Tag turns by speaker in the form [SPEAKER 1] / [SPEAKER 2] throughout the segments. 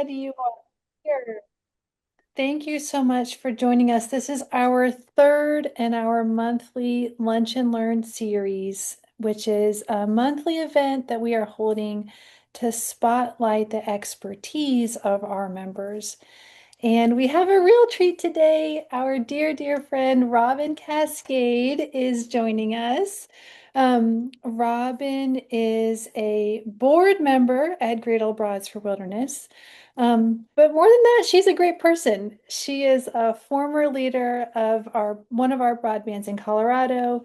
[SPEAKER 1] glad you are here. Thank you so much for joining us. This is our third and our monthly Lunch and Learn series, which is a monthly event that we are holding to spotlight the expertise of our members. And we have a real treat today. Our dear, dear friend Robyn Cascade is joining us. Robyn is a board member at Great Old Broads for Wilderness. But more than that, she's a great person. She is a former leader of one of our broadbands in Colorado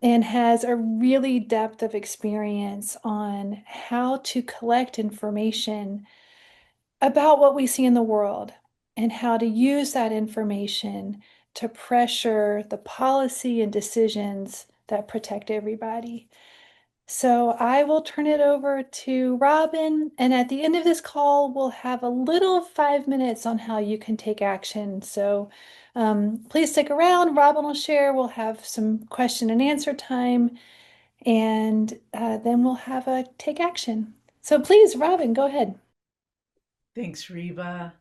[SPEAKER 1] and has a really depth of experience on how to collect information about what we see in the world and how to use that information to pressure the policy and decisions that protect everybody. So I will turn it over to Robyn, and at the end of this call, we'll have a little 5 minutes on how you can take action. So please stick around. Robyn will share. We'll have some question and answer time, and then we'll have a take action. So please, Robyn, go ahead.
[SPEAKER 2] Thanks, Reba.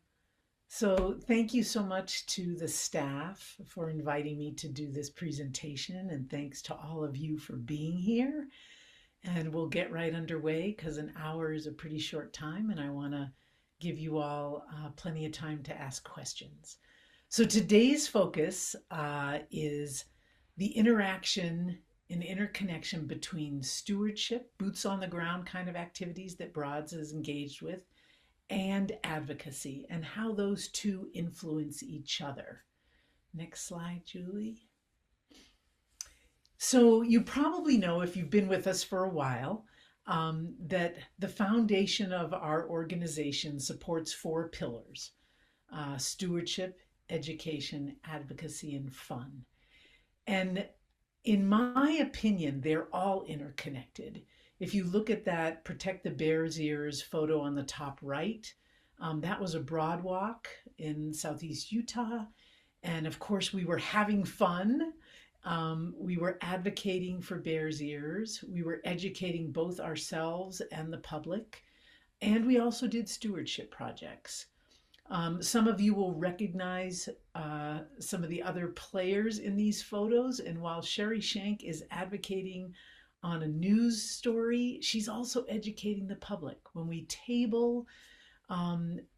[SPEAKER 2] So, thank you so much to the staff for inviting me to do this presentation, and thanks to all of you for being here. And we'll get right underway because an hour is a pretty short time, and I want to give you all plenty of time to ask questions. So, today's focus is the interaction and interconnection between stewardship, boots on the ground kind of activities that Broads is engaged with, and advocacy, and how those two influence each other. Next slide, Julie. So, you probably know if you've been with us for a while that the foundation of our organization supports four pillars: stewardship, education, advocacy, and fun. And in my opinion, they're all interconnected. If you look at that Protect the Bear's Ears photo on the top right, that was a broad walk in southeast Utah. And of course, we were having fun. We were advocating for bear's ears. We were educating both ourselves and the public. And we also did stewardship projects. Some of you will recognize some of the other players in these photos. And while Sherry Shank is advocating on a news story, she's also educating the public. When we table,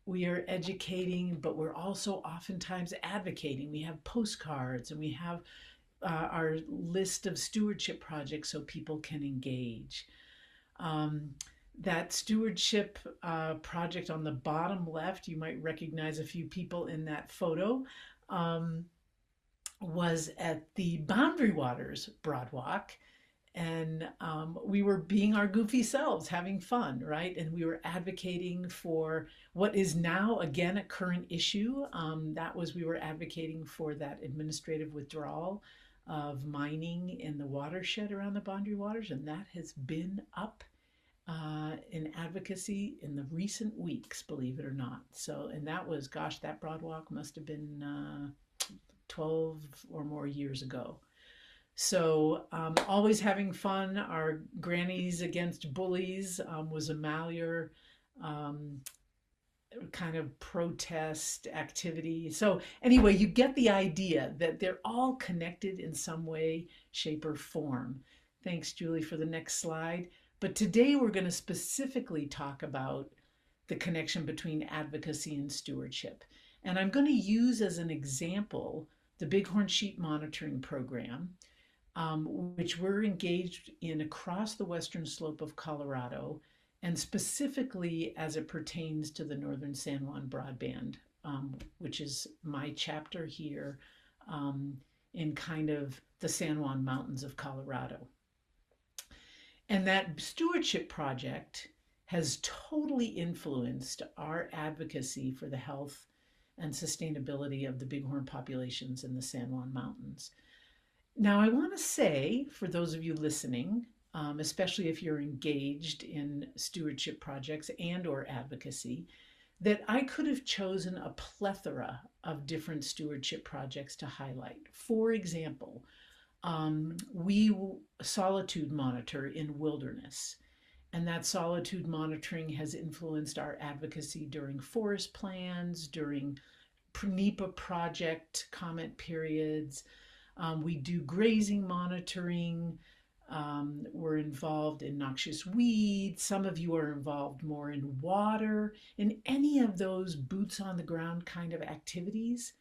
[SPEAKER 2] we are educating, but we're also oftentimes advocating. We have postcards and we have our list of stewardship projects so people can engage. That stewardship project on the bottom left, you might recognize a few people in that photo, was at the Boundary Waters Broadwalk. And we were being our goofy selves, having fun, right? And we were advocating for what is now, again, a current issue. We were advocating for that administrative withdrawal of mining in the watershed around the Boundary Waters. And that has been up in advocacy in the recent weeks, believe it or not. So, and that was, gosh, that Broadwalk must have been 12 or more years ago. So, always having fun. Our Grannies Against Bullies was a Malheur kind of protest activity. So, anyway, you get the idea that they're all connected in some way, shape, or form. Thanks, Julie, for the next slide. But today we're going to specifically talk about the connection between advocacy and stewardship. And I'm going to use as an example the Bighorn Sheep Monitoring Program, which we're engaged in across the western slope of Colorado, and specifically as it pertains to the Northern San Juan Broadband, which is my chapter here in kind of the San Juan Mountains of Colorado. And that stewardship project has totally influenced our advocacy for the health and sustainability of the bighorn populations in the San Juan Mountains. Now, I want to say, for those of you listening, especially if you're engaged in stewardship projects and or advocacy, that I could have chosen a plethora of different stewardship projects to highlight. For example, we solitude monitor in wilderness. And that solitude monitoring has influenced our advocacy during forest plans, during NEPA project comment periods. We do grazing monitoring. We're involved in noxious weeds. Some of you are involved more in water. In any of those boots on the ground kind of activities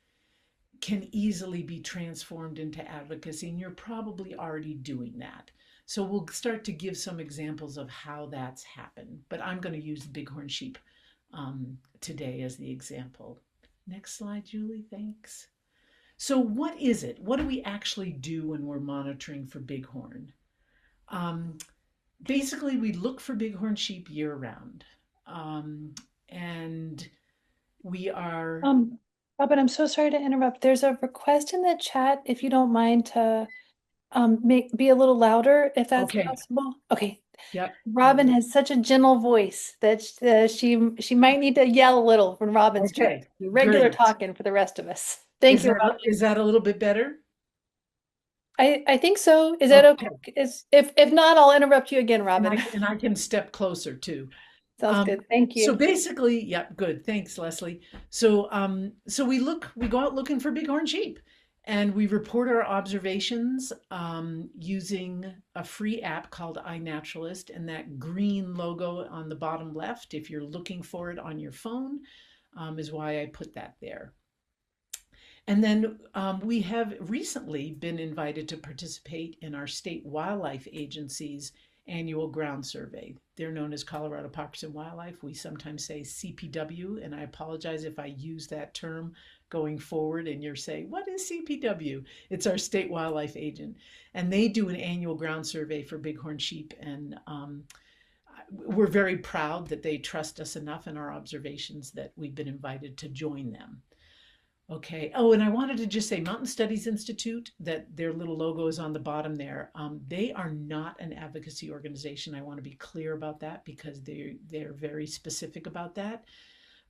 [SPEAKER 2] can easily be transformed into advocacy, and you're probably already doing that. So we'll start to give some examples of how that's happened, but I'm going to use the bighorn sheep today as the example. Next slide, Julie, thanks. So what is it? What do we actually do when we're monitoring for bighorn? Um, Basically, we look for bighorn sheep year round. And we are,
[SPEAKER 1] Um, Robyn, I'm so sorry to interrupt. There's a request in the chat if you don't mind to be a little louder if that's
[SPEAKER 2] okay,
[SPEAKER 1] possible. Okay.
[SPEAKER 2] yep, I
[SPEAKER 1] Robyn
[SPEAKER 2] will.
[SPEAKER 1] has such a gentle voice that she might need to yell a little when Robyn's trying
[SPEAKER 2] Okay,
[SPEAKER 1] to do regular
[SPEAKER 2] great.
[SPEAKER 1] talking for the rest of us. Thank you, Robyn.
[SPEAKER 2] Is that a little bit better?
[SPEAKER 1] I think so. Is that okay?
[SPEAKER 2] Okay,
[SPEAKER 1] If not, I'll interrupt you again,
[SPEAKER 2] and
[SPEAKER 1] Robyn.
[SPEAKER 2] I can step closer too.
[SPEAKER 1] Sounds good. Thank
[SPEAKER 2] So
[SPEAKER 1] you.
[SPEAKER 2] basically, yeah, good. Thanks, Leslie. So we go out looking for bighorn sheep, and we report our observations using a free app called iNaturalist, and that green logo on the bottom left, if you're looking for it on your phone, is why I put that there. And then we have recently been invited to participate in our state wildlife agency's annual ground survey. They're known as Colorado Parks and Wildlife. We sometimes say CPW, and I apologize if I use that term going forward and you're saying, what is CPW? It's our state wildlife agent. And they do an annual ground survey for bighorn sheep. And we're very proud that they trust us enough in our observations that we've been invited to join them. Okay. Oh, and I wanted to just say Mountain Studies Institute, that their little logo is on the bottom there. They are not an advocacy organization. I want to be clear about that because they're very specific about that.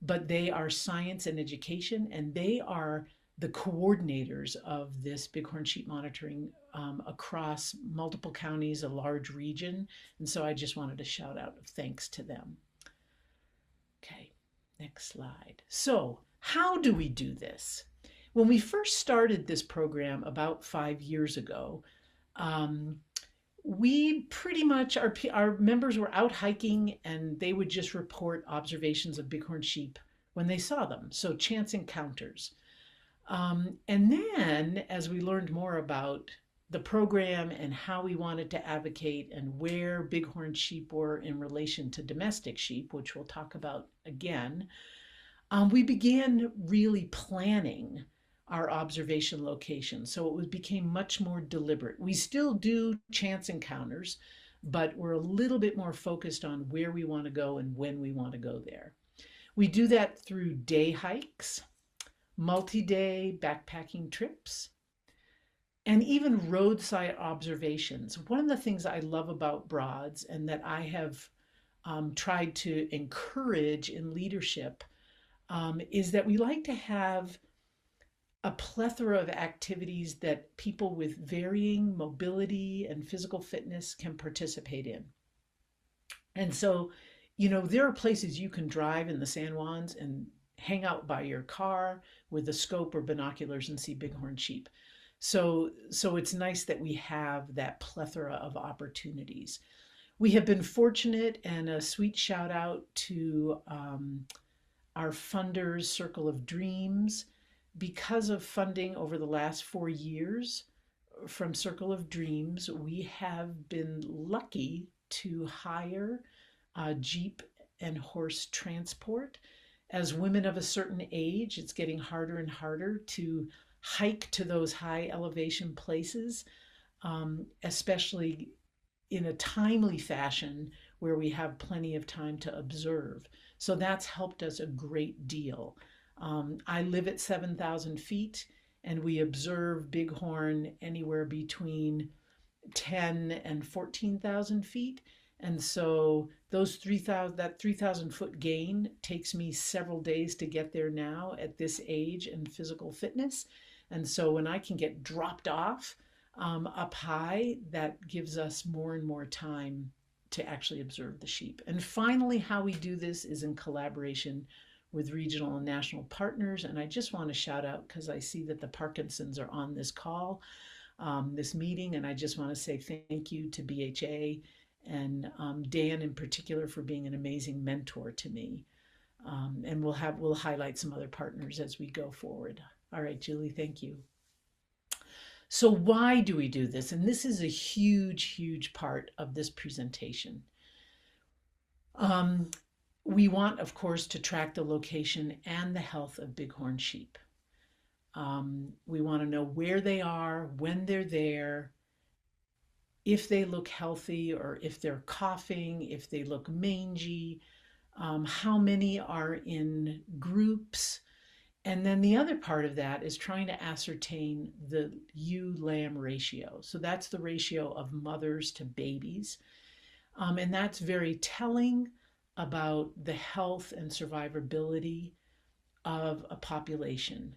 [SPEAKER 2] But they are science and education, and they are the coordinators of this bighorn sheep monitoring across multiple counties, a large region. And so I just wanted to shout out thanks to them. Okay, next slide. So, how do we do this? When we first started this program about 5 years ago, um, we pretty much, our members were out hiking and they would just report observations of bighorn sheep when they saw them. So, chance encounters. And then, as we learned more about the program and how we wanted to advocate and where bighorn sheep were in relation to domestic sheep, which we'll talk about again, we began really planning our observation location. So it became much more deliberate. We still do chance encounters, but we're a little bit more focused on where we want to go and when we want to go there. We do that through day hikes, multi-day backpacking trips, and even roadside observations. One of the things I love about Broads and that I have tried to encourage in leadership is that we like to have a plethora of activities that people with varying mobility and physical fitness can participate in. And so, there are places you can drive in the San Juans and hang out by your car with a scope or binoculars and see bighorn sheep. So it's nice that we have that plethora of opportunities. We have been fortunate, and a sweet shout out to our funders, Circle of Dreams. Because of funding over the last 4 years from Circle of Dreams, we have been lucky to hire Jeep and horse transport. As women of a certain age, it's getting harder and harder to hike to those high elevation places, especially in a timely fashion where we have plenty of time to observe. So that's helped us a great deal. I live at 7,000 feet, and we observe bighorn anywhere between 10 and 14,000 feet. And so that 3,000 foot gain takes me several days to get there now at this age and physical fitness. And so when I can get dropped off up high, that gives us more and more time to actually observe the sheep. And finally, how we do this is in collaboration with regional and national partners. And I just want to shout out, because I see that the Parkinsons are on this call, this meeting, and I just want to say thank you to BHA and Dan in particular for being an amazing mentor to me. And we'll highlight some other partners as we go forward. All right, Julie, thank you. So why do we do this? And this is a huge, huge part of this presentation. Um, we want, of course, to track the location and the health of bighorn sheep. We want to know where they are, when they're there, if they look healthy or if they're coughing, if they look mangy, how many are in groups. And then the other part of that is trying to ascertain the ewe-lamb ratio. So that's the ratio of mothers to babies. And that's very telling about the health and survivability of a population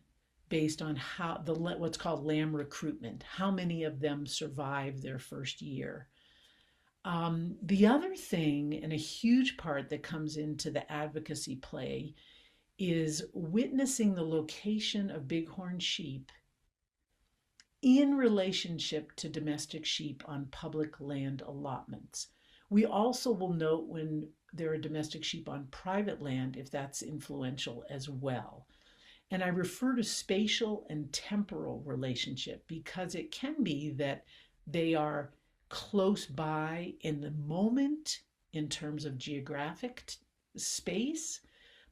[SPEAKER 2] based on how what's called lamb recruitment, how many of them survive their first year. The other thing, and a huge part that comes into the advocacy play, is witnessing the location of bighorn sheep in relationship to domestic sheep on public land allotments. We also will note when there are domestic sheep on private land if that's influential as well. And I refer to spatial and temporal relationship because it can be that they are close by in the moment in terms of geographic space,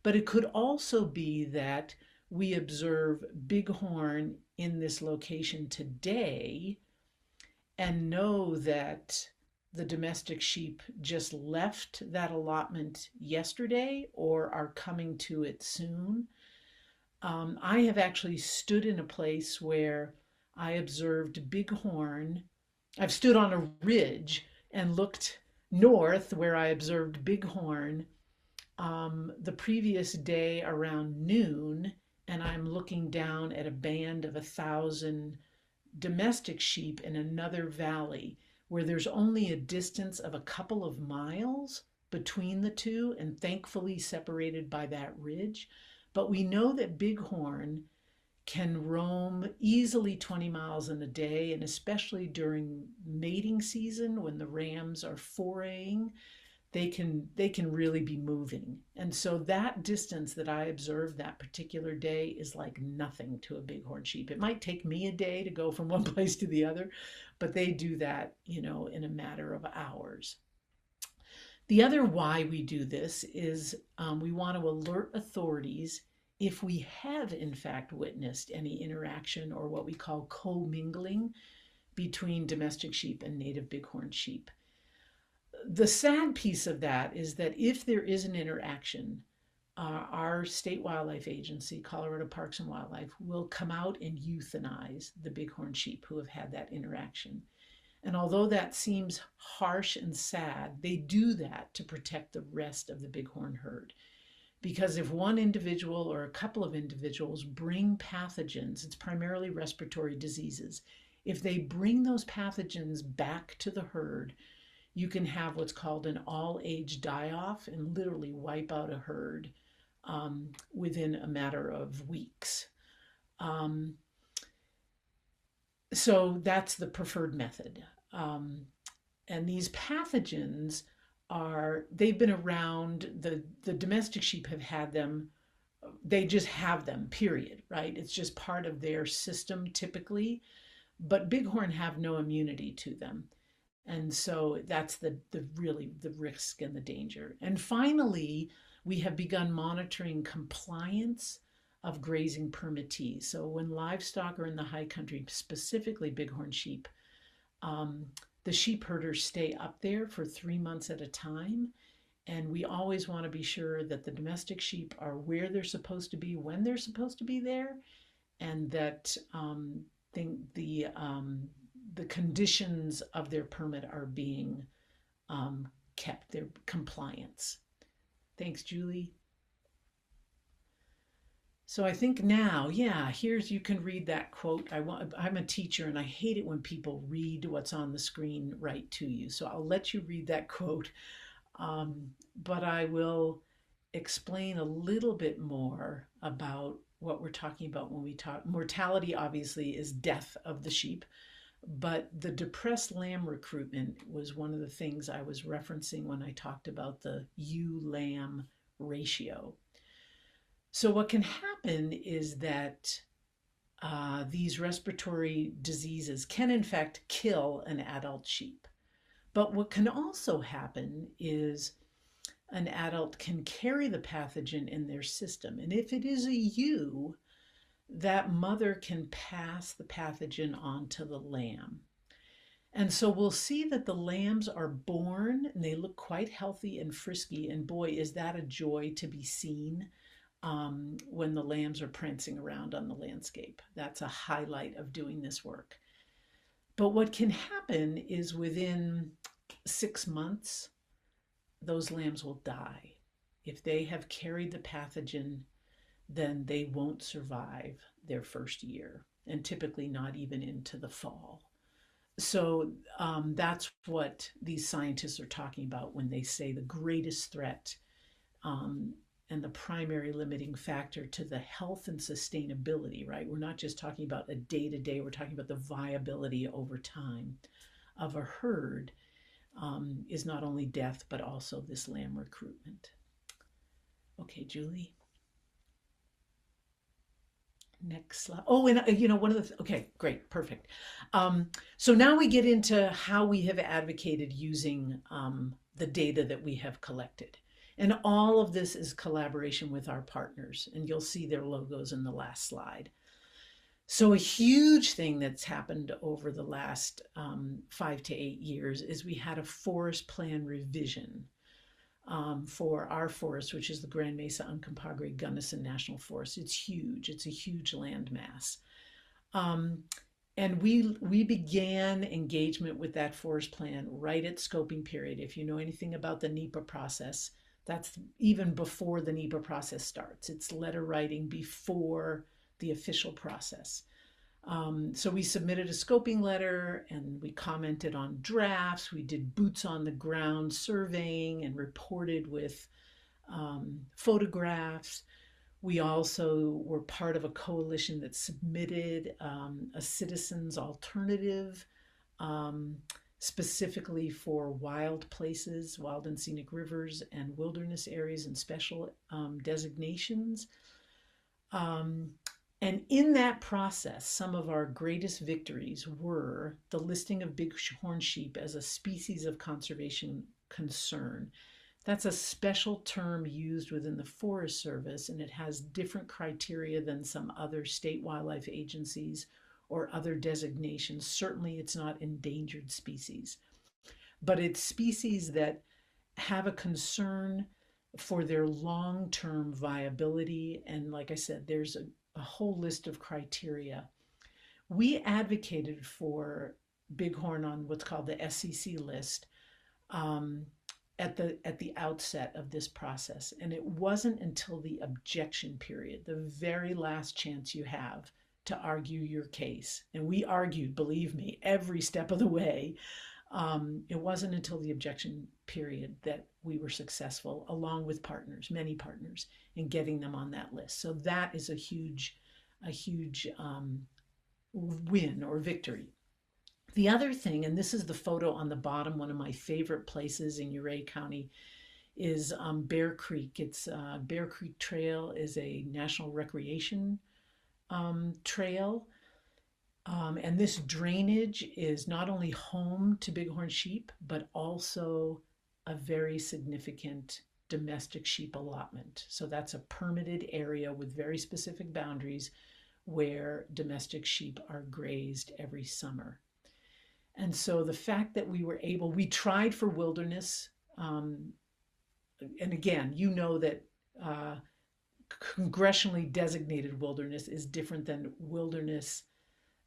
[SPEAKER 2] but it could also be that we observe bighorn in this location today and know that the domestic sheep just left that allotment yesterday or are coming to it soon. I have actually stood in a place where I observed bighorn. I've stood on a ridge and looked north where I observed bighorn the previous day around noon, and I'm looking down at a band of 1,000 domestic sheep in another valley where there's only a distance of a couple of miles between the two and thankfully separated by that ridge. But we know that bighorn can roam easily 20 miles in a day, and especially during mating season when the rams are foraying, they can really be moving. And so that distance that I observed that particular day is like nothing to a bighorn sheep. It might take me a day to go from one place to the other, but they do that, in a matter of hours. The other why we do this is we want to alert authorities if we have in fact witnessed any interaction or what we call commingling between domestic sheep and native bighorn sheep. The sad piece of that is that if there is an interaction, our state wildlife agency, Colorado Parks and Wildlife, will come out and euthanize the bighorn sheep who have had that interaction. And although that seems harsh and sad, they do that to protect the rest of the bighorn herd. Because if one individual or a couple of individuals bring pathogens, it's primarily respiratory diseases, if they bring those pathogens back to the herd, you can have what's called an all-age die-off and literally wipe out a herd within a matter of weeks. So that's the preferred method. And these pathogens they've been around, the domestic sheep have had them, they just have them, period, right? It's just part of their system typically, but bighorn have no immunity to them. And so that's really the risk and the danger. And finally, we have begun monitoring compliance of grazing permittees. So when livestock are in the high country, specifically bighorn sheep, the sheep herders stay up there for 3 months at a time. And we always want to be sure that the domestic sheep are where they're supposed to be, when they're supposed to be there, and that the conditions of their permit are being kept, their compliance. Thanks, Julie. So I think now, yeah, here's you can read that quote. I'm a teacher and I hate it when people read what's on the screen right to you. So I'll let you read that quote, but I will explain a little bit more about what we're talking about when we talk. Mortality obviously is death of the sheep, but the depressed lamb recruitment was one of the things I was referencing when I talked about the ewe lamb ratio. So, what can happen is that these respiratory diseases can, in fact, kill an adult sheep. But what can also happen is an adult can carry the pathogen in their system. And if it is a ewe, that mother can pass the pathogen on to the lamb. And so we'll see that the lambs are born and they look quite healthy and frisky. And boy, is that a joy to be seen when the lambs are prancing around on the landscape. That's a highlight of doing this work. But what can happen is within 6 months, those lambs will die. If they have carried the pathogen, then they won't survive their first year, and typically not even into the fall. So that's what these scientists are talking about when they say the greatest threat um, and the primary limiting factor to the health and sustainability, right? We're not just talking about a day to day, we're talking about the viability over time of a herd is not only death, but also this lamb recruitment. Okay, Julie. Next slide. Oh, and one of the, okay, great, perfect. So now we get into how we have advocated using the data that we have collected. And all of this is collaboration with our partners, and you'll see their logos in the last slide. So a huge thing that's happened over the last 5 to 8 years is we had a forest plan revision for our forest, which is the Grand Mesa Uncompahgre Gunnison National Forest. It's huge. It's a huge landmass. And we began engagement with that forest plan right at scoping period. If you know anything about the NEPA process, that's even before the NEPA process starts. It's letter writing before the official process. So we submitted a scoping letter and we commented on drafts. We did boots on the ground surveying and reported with photographs. We also were part of a coalition that submitted a citizens alternative specifically for wild places, wild and scenic rivers and wilderness areas and special designations. And in that process, some of our greatest victories were the listing of bighorn sheep as a species of conservation concern. That's a special term used within the Forest Service, and it has different criteria than some other state wildlife agencies or other designations. Certainly, it's not endangered species, but it's species that have a concern for their long-term viability. And like I said, there's a whole list of criteria. We advocated for bighorn on what's called the SCC list at the outset of this process, and it wasn't until the objection period, the very last chance you have to argue your case, and we argued, believe me, every step of the way. It wasn't until the objection period that we were successful, along with partners, many partners, in getting them on that list. So that is a huge win or victory. The other thing, and this is the photo on the bottom, one of my favorite places in Ouray County, is Bear Creek. It's Bear Creek Trail is a national recreation trail. And this drainage is not only home to bighorn sheep, but also a very significant domestic sheep allotment. So that's a permitted area with very specific boundaries where domestic sheep are grazed every summer. And so the fact that we tried for wilderness, and again, you know that congressionally designated wilderness is different than wilderness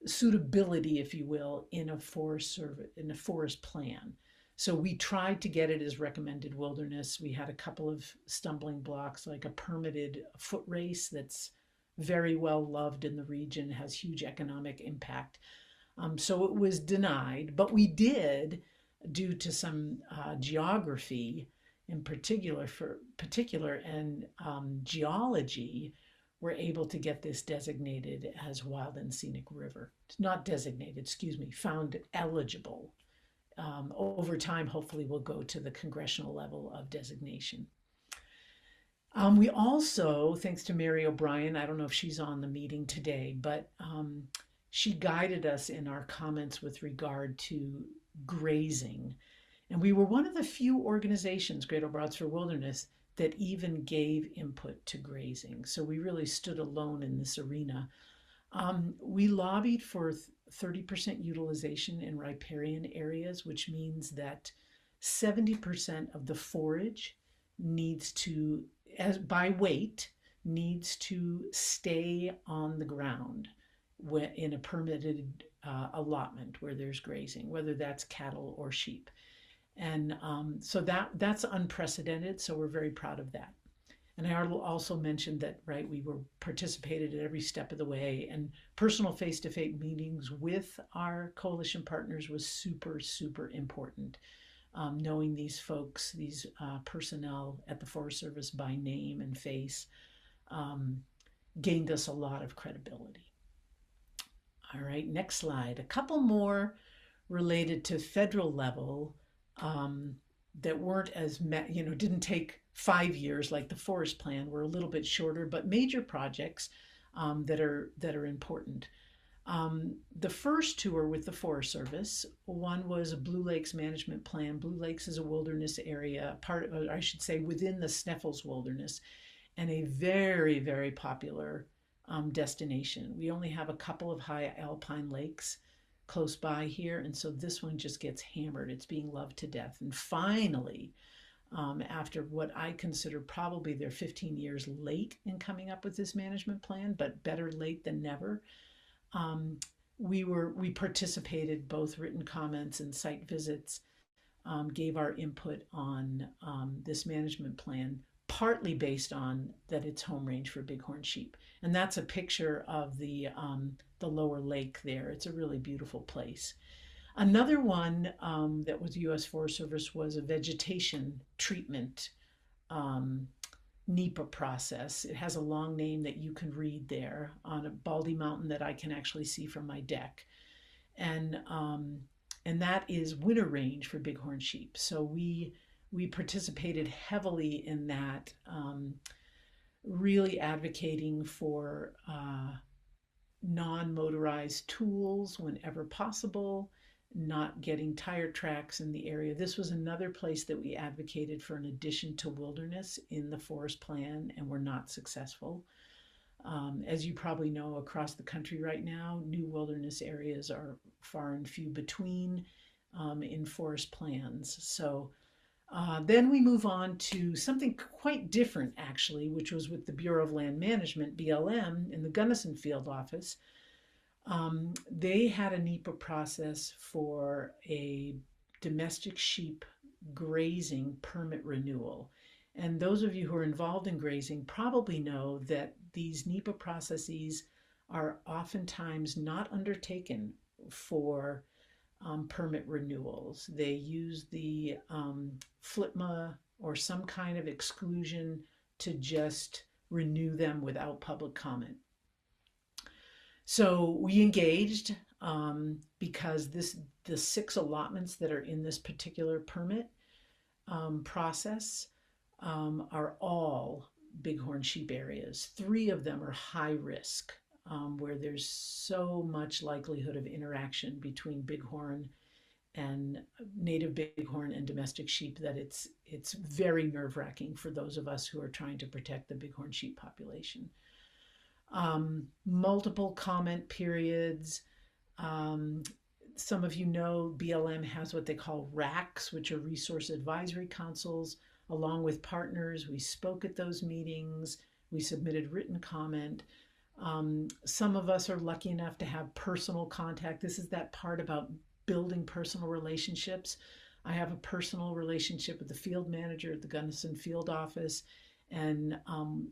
[SPEAKER 2] suitability, if you will, in a forest plan. So we tried to get it as recommended wilderness. We had a couple of stumbling blocks, like a permitted foot race that's very well loved in the region, has huge economic impact. So it was denied, but we did, due to some geography in particular and geology, were able to get this designated as wild and scenic river. Not designated, excuse me, found eligible. Over time, hopefully, we'll go to the congressional level of designation. We also, thanks to Mary O'Brien, I don't know if she's on the meeting today, but she guided us in our comments with regard to grazing. And we were one of the few organizations, Great Old Broads for Wilderness, that even gave input to grazing. So we really stood alone in this arena. We lobbied for 30% utilization in riparian areas, which means that 70% of the forage needs to, as by weight, needs to stay on the ground in a permitted allotment where there's grazing, whether that's cattle or sheep. And so that's unprecedented. So we're very proud of that. And I also mentioned that, right, we were participated at every step of the way, and personal face-to-face meetings with our coalition partners was super, super important. Knowing these folks, these personnel at the Forest Service by name and face, gained us a lot of credibility. All right, next slide. A couple more related to federal level that weren't as, didn't take 5 years like the forest plan, were a little bit shorter, but major projects that are important. The first two are with the Forest Service. One was a Blue Lakes management plan. Blue Lakes is a wilderness area, part of, I should say, within the Sneffels Wilderness, and a very, very popular destination. We only have a couple of high alpine lakes close by here, and so this one just gets hammered. It's being loved to death. And finally, after what I consider probably they're 15 years late in coming up with this management plan, but better late than never, we participated, both written comments and site visits, gave our input on this management plan, partly based on that it's home range for bighorn sheep. And that's a picture of the lower lake there. It's a really beautiful place. Another one that was U.S. Forest Service was a vegetation treatment NEPA process. It has a long name that you can read there on a Baldy Mountain that I can actually see from my deck. And that is winter range for bighorn sheep. So we participated heavily in that, really advocating for non-motorized tools whenever possible, not getting tire tracks in the area. This was another place that we advocated for an addition to wilderness in the forest plan, and were not successful. As you probably know, across the country right now, new wilderness areas are far and few between in forest plans. So then we move on to something quite different, actually, which was with the Bureau of Land Management, BLM, in the Gunnison Field Office. They had a NEPA process for a domestic sheep grazing permit renewal. And those of you who are involved in grazing probably know that these NEPA processes are oftentimes not undertaken for permit renewals. They use the FLTMA or some kind of exclusion to just renew them without public comment. So we engaged because the 6 allotments that are in this particular permit process are all bighorn sheep areas. 3 of them are high risk, where there's so much likelihood of interaction between bighorn and native bighorn and domestic sheep that it's very nerve-wracking for those of us who are trying to protect the bighorn sheep population. Multiple comment periods. Some of you know BLM has what they call RACs, which are Resource Advisory Councils. Along with partners, we spoke at those meetings. We submitted written comment. Some of us are lucky enough to have personal contact. This is that part about building personal relationships. I have a personal relationship with the field manager at the Gunnison Field Office, And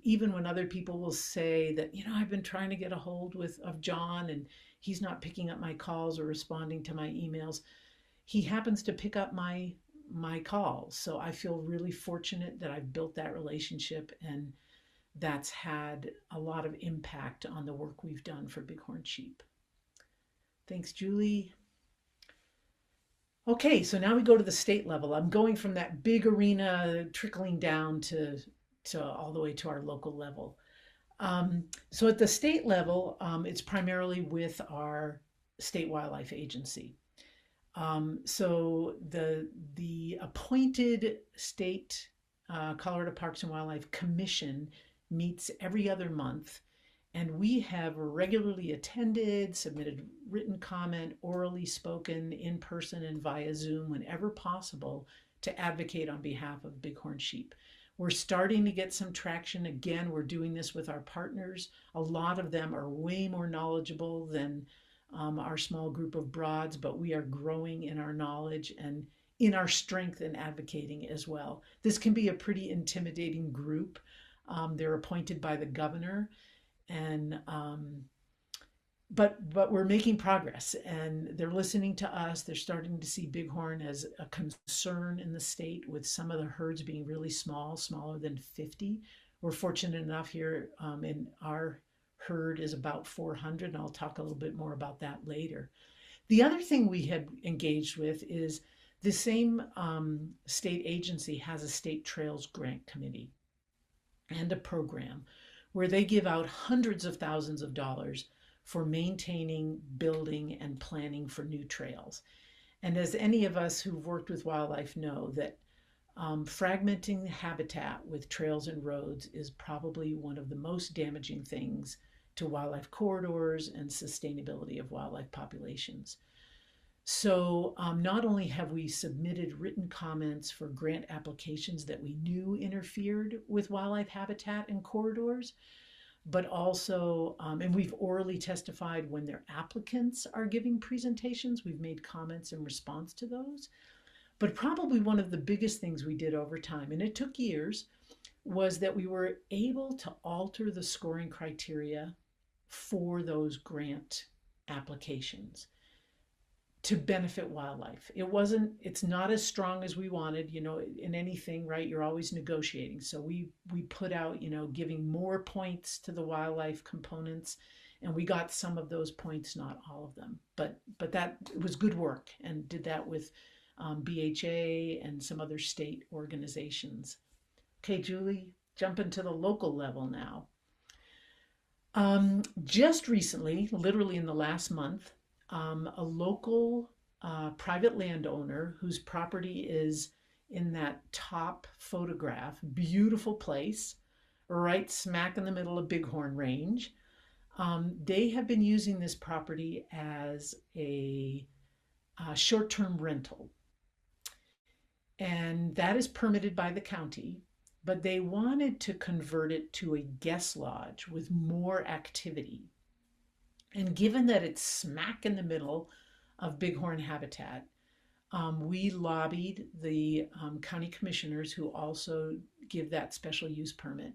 [SPEAKER 2] even when other people will say that, I've been trying to get a hold of John and he's not picking up my calls or responding to my emails, he happens to pick up my calls. So I feel really fortunate that I've built that relationship, and that's had a lot of impact on the work we've done for bighorn sheep. Thanks, Julie. Okay, so now we go to the state level. I'm going from that big arena trickling down to all the way to our local level. So at the state level, it's primarily with our state wildlife agency. So the appointed state Colorado Parks and Wildlife Commission meets every other month, and we have regularly attended, submitted written comment, orally spoken, in person, and via Zoom whenever possible to advocate on behalf of bighorn sheep. We're starting to get some traction. Again, we're doing this with our partners. A lot of them are way more knowledgeable than our small group of broads, but we are growing in our knowledge and in our strength in advocating as well. This can be a pretty intimidating group. They're appointed by the governor, and but we're making progress, and they're listening to us. They're starting to see bighorn as a concern in the state, with some of the herds being really small, smaller than 50. We're fortunate enough here in our herd is about 400, and I'll talk a little bit more about that later. The other thing we had engaged with is the same state agency has a state trails grant committee and a program where they give out hundreds of thousands of dollars for maintaining, building, and planning for new trails. And as any of us who've worked with wildlife know, that fragmenting habitat with trails and roads is probably one of the most damaging things to wildlife corridors and sustainability of wildlife populations. So not only have we submitted written comments for grant applications that we knew interfered with wildlife habitat and corridors, but also, and we've orally testified when their applicants are giving presentations. We've made comments in response to those. But probably one of the biggest things we did over time, and it took years, was that we were able to alter the scoring criteria for those grant applications to benefit wildlife. It's not as strong as we wanted, in anything, right? You're always negotiating. So we put out, giving more points to the wildlife components, and we got some of those points, not all of them. But that was good work, and did that with BHA and some other state organizations. Okay, Julie, jump into the local level now. Just recently, literally in the last month, a local private landowner whose property is in that top photograph, beautiful place, right smack in the middle of Bighorn Range. They have been using this property as a short-term rental, and that is permitted by the county, but they wanted to convert it to a guest lodge with more activity. And given that it's smack in the middle of bighorn habitat, we lobbied the county commissioners, who also give that special use permit,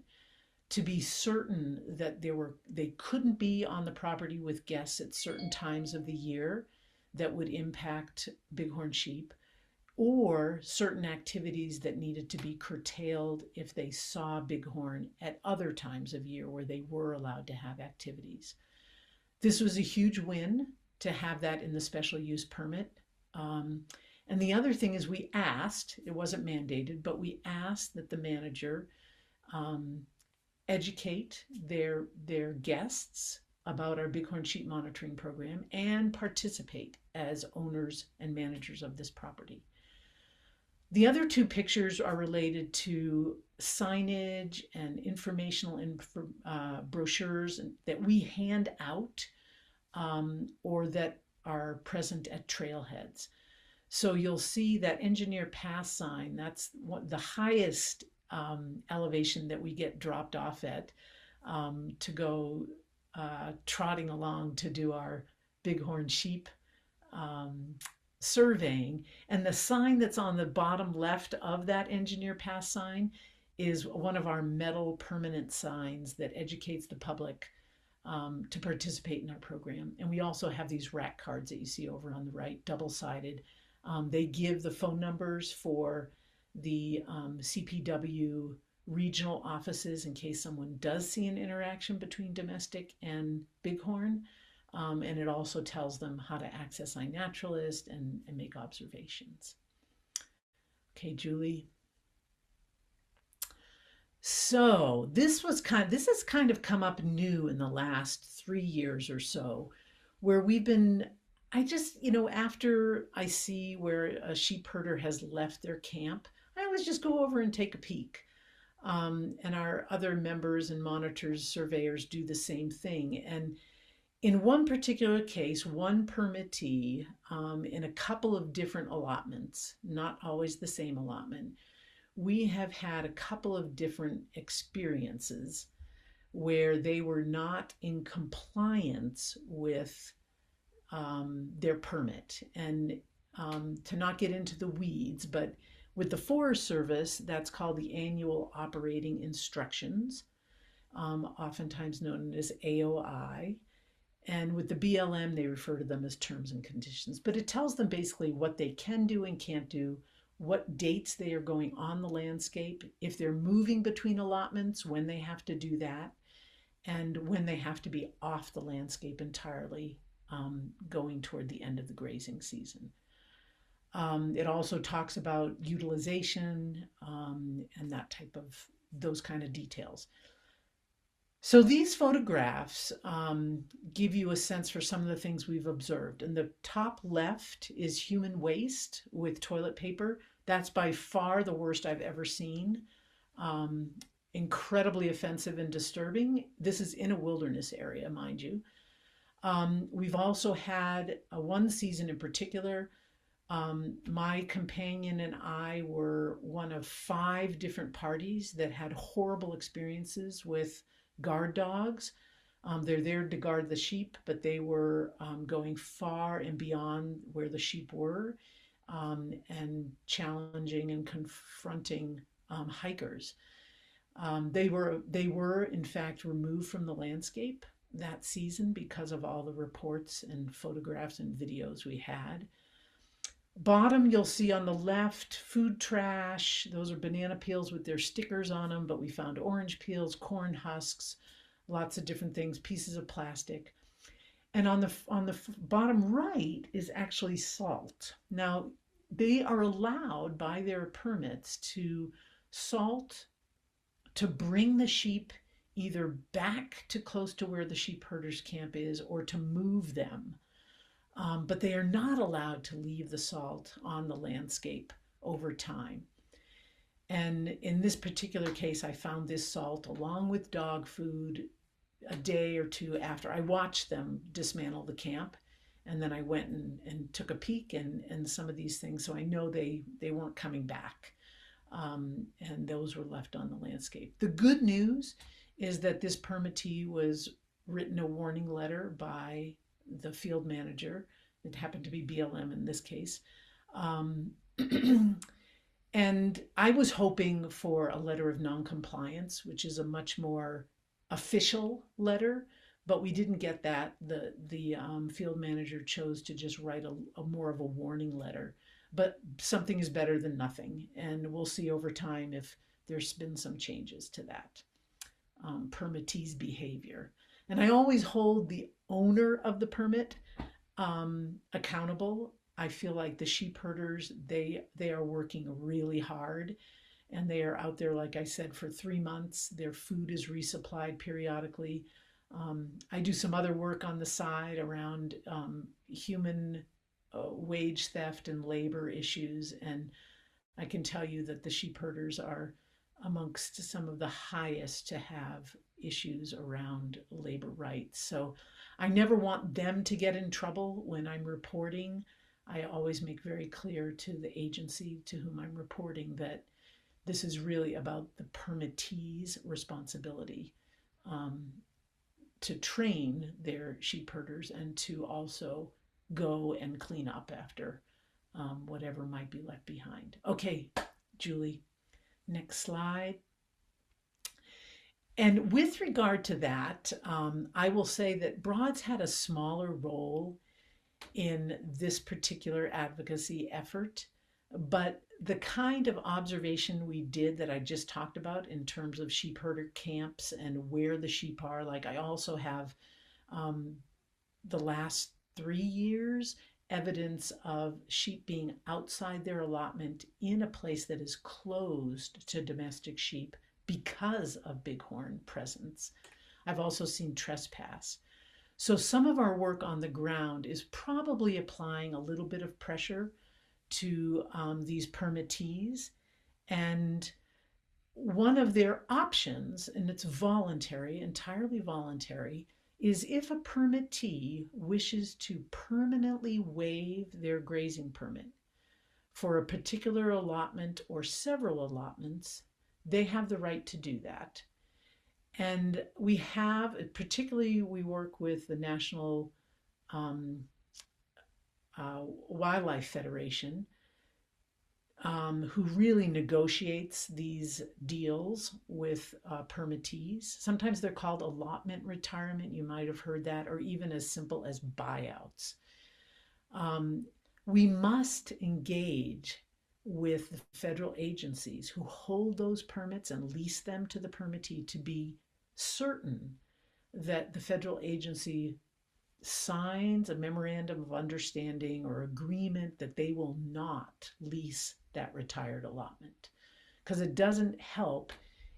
[SPEAKER 2] to be certain that they couldn't be on the property with guests at certain times of the year that would impact bighorn sheep, or certain activities that needed to be curtailed if they saw bighorn at other times of year where they were allowed to have activities. This was a huge win to have that in the special use permit. And the other thing is, we asked, it wasn't mandated, but we asked that the manager educate their guests about our bighorn sheep monitoring program and participate as owners and managers of this property. The other two pictures are related to signage and informational brochures that we hand out, or that are present at trailheads. So you'll see that engineer pass sign. That's the highest elevation that we get dropped off at to go trotting along to do our bighorn sheep surveying. And the sign that's on the bottom left of that engineer pass sign is one of our metal permanent signs that educates the public to participate in our program. And we also have these rack cards that you see over on the right, double-sided. They give the phone numbers for the CPW regional offices in case someone does see an interaction between domestic and bighorn. And it also tells them how to access iNaturalist and make observations. Okay, Julie. So this has kind of come up new in the last 3 years or so, where we've been. I just, after I see where a sheep herder has left their camp, I always just go over and take a peek. And our other members and monitors, surveyors do the same thing. And in one particular case, one permittee in a couple of different allotments, not always the same allotment, we have had a couple of different experiences where they were not in compliance with their permit. And to not get into the weeds, but with the Forest Service, that's called the Annual Operating Instructions, oftentimes known as AOI. And with the BLM, they refer to them as terms and conditions. But it tells them basically what they can do and can't do, what dates they are going on the landscape, if they're moving between allotments, when they have to do that, and when they have to be off the landscape entirely, going toward the end of the grazing season. It also talks about utilization and that type of, those kind of details. So these photographs give you a sense for some of the things we've observed. And the top left is human waste with toilet paper. That's by far the worst I've ever seen. Incredibly offensive and disturbing. This is in a wilderness area, mind you. We've also had one season in particular. My companion and I were one of 5 different parties that had horrible experiences with guard dogs. They're there to guard the sheep, but they were going far and beyond where the sheep were, and challenging and confronting hikers. They were in fact removed from the landscape that season because of all the reports and photographs and videos we had. Bottom, you'll see on the left, food trash. Those are banana peels with their stickers on them, but we found orange peels, corn husks, lots of different things, pieces of plastic. And on the bottom right is actually salt. Now, they are allowed by their permits to salt, to bring the sheep either back to close to where the sheep herders camp is or to move them. But they are not allowed to leave the salt on the landscape over time. And in this particular case, I found this salt along with dog food a day or two after. I watched them dismantle the camp, and then I went and took a peek and some of these things. So I know they weren't coming back, and those were left on the landscape. The good news is that this permittee was written a warning letter by the field manager. It happened to be BLM in this case. And I was hoping for a letter of noncompliance, which is a much more official letter, but we didn't get that. The field manager chose to just write a more of a warning letter. But something is better than nothing, and we'll see over time if there's been some changes to that permittee's behavior. And I always hold the owner of the permit accountable. I feel like the sheep herders, they are working really hard, and they are out there, like I said, for 3 months. Their food is resupplied periodically. I do some other work on the side around human wage theft and labor issues, and I can tell you that the sheep herders are amongst some of the highest to have issues around labor rights. So I never want them to get in trouble when I'm reporting. I always make very clear to the agency to whom I'm reporting that this is really about the permittee's responsibility to train their sheep herders and to also go and clean up after whatever might be left behind. Okay, Julie, next slide. And with regard to that, I will say that Broads had a smaller role in this particular advocacy effort, but the kind of observation we did that I just talked about in terms of sheep herder camps and where the sheep are, like I also have um, the last 3 years evidence of sheep being outside their allotment in a place that is closed to domestic sheep because of bighorn presence. I've also seen trespass. So some of our work on the ground is probably applying a little bit of pressure to these permittees. And one of their options, and it's voluntary, entirely voluntary, is if a permittee wishes to permanently waive their grazing permit for a particular allotment or several allotments, they have the right to do that. And we have, particularly, we work with the National um, Wildlife Federation, who really negotiates these deals with permittees. Sometimes they're called allotment retirement. You might have heard that, or even as simple as buyouts. Um, we must engage with the federal agencies who hold those permits and lease them to the permittee to be certain that the federal agency signs a memorandum of understanding or agreement that they will not lease that retired allotment. Because it doesn't help